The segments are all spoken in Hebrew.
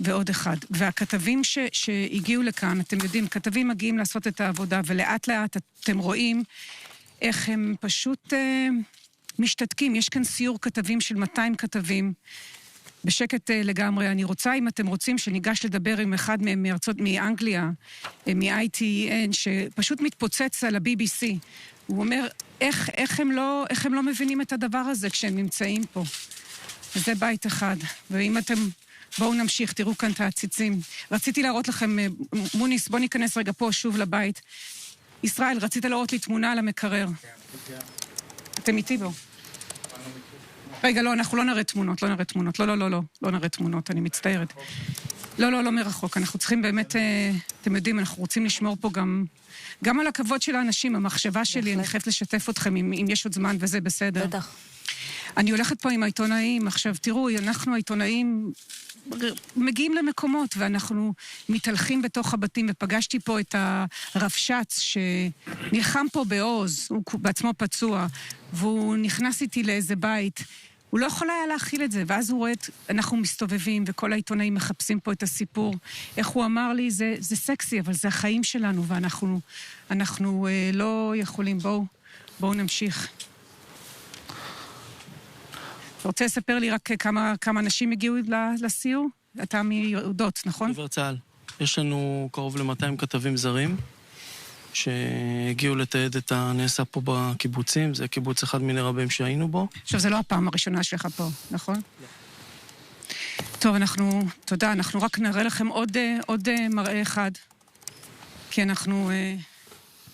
ועוד אחד. והכתבים שהגיעו לכאן, אתם יודעים, כתבים מגיעים לעשות את העבודה, ולאט לאט אתם רואים איך הם פשוט משתתקים. יש כאן סיור כתבים של 200 כתבים, בשקט לגמרי. אני רוצה, אם אתם רוצים, שניגש לדבר עם אחד מהם מאנגליה, מ-ITN, שפשוט מתפוצץ על ה-BBC. הוא אומר, איך הם לא מבינים את הדבר הזה כשהם נמצאים פה. וזה בית אחד. ואם אתם, בואו נמשיך, תראו כאן את העציצים. רציתי להראות לכם, מוניס, בואו ניכנס רגע פה שוב לבית. ישראל, רצית להראות לי תמונה על המקרר. אתם איתי בו. רגע, לא, אנחנו לא נראה תמונות. לא נראה תמונות, אני מצטערת. לא מרחוק. אנחנו צריכים באמת, אתם יודעים, אנחנו רוצים לשמור פה גם על הכבוד של האנשים, המחשבה שלי, אני חייבת לשתף אתכם אם יש עוד זמן וזה בסדר. בטח. אני הולכת פה עם העיתונאים, עכשיו תראו, אנחנו העיתונאים מגיעים למקומות ואנחנו מתהלכים בתוך הבתים, ופגשתי פה את הרבש"ץ שנלחם פה בעוז, הוא בעצמו פצוע, והוא נכנס איתי לאיזה בית, הוא לא יכול היה להכיל את זה, ואז הוא רואה, אנחנו מסתובבים, וכל העיתונאים מחפשים פה את הסיפור. איך הוא אמר לי, זה סקסי, אבל זה החיים שלנו, ואנחנו לא יכולים. בואו נמשיך. אתה רוצה לספר לי רק כמה אנשים הגיעו לסיור? אתה מיהודות, נכון? דובר צה"ל. יש לנו קרוב ל-200 כתבים זרים, שהגיעו לתעד את הנעשה פה בקיבוצים. זה קיבוץ אחד מיני רבים שהיינו בו. עכשיו, זה לא הפעם הראשונה שלך פה, נכון? לא. טוב, תודה, אנחנו רק נראה לכם עוד מראה אחד. כי אנחנו,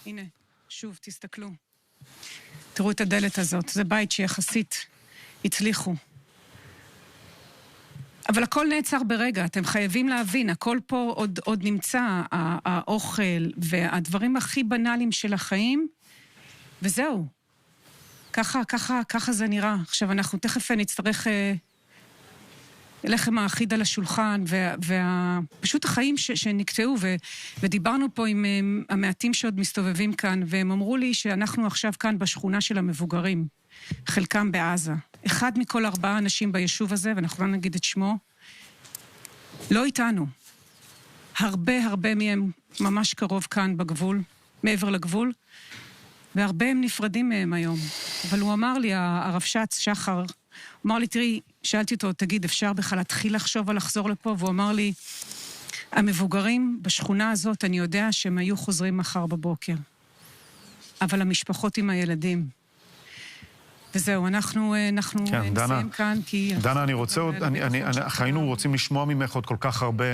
הנה, שוב, תסתכלו. תראו את הדלת הזאת, זה בית שיחסית הצליחו. אבל הכל נעצר ברגע, אתם חייבים להבין, הכל פה עוד נמצא, האוכל והדברים הכי בנאליים של החיים, וזהו. ככה זה נראה. עכשיו אנחנו תכף נצטרך לחם האחיד על השולחן, ופשוט החיים שנקטעו, ודיברנו פה עם המעטים שעוד מסתובבים כאן, והם אמרו לי שאנחנו עכשיו כאן בשכונה של המבוגרים, חלקם בעזה. אחד מכל 4 אנשים ביישוב הזה, ואנחנו לא נגיד את שמו, לא איתנו. הרבה מהם ממש קרוב כאן בגבול, מעבר לגבול, והרבה הם נפרדים מהם היום. אבל הוא אמר לי, הרבש"ץ שחר, הוא אמר לי, תראי, שאלתי אותו, תגיד, אפשר בכלל להתחיל לחשוב על לחזור לפה? והוא אמר לי, המבוגרים בשכונה הזאת, אני יודע שהם היו חוזרים מחר בבוקר. אבל המשפחות עם הילדים. וזהו, אנחנו נסיים כאן, כי... דנה, אני רוצה עוד, היינו רוצים לשמוע ממך עוד כל כך הרבה...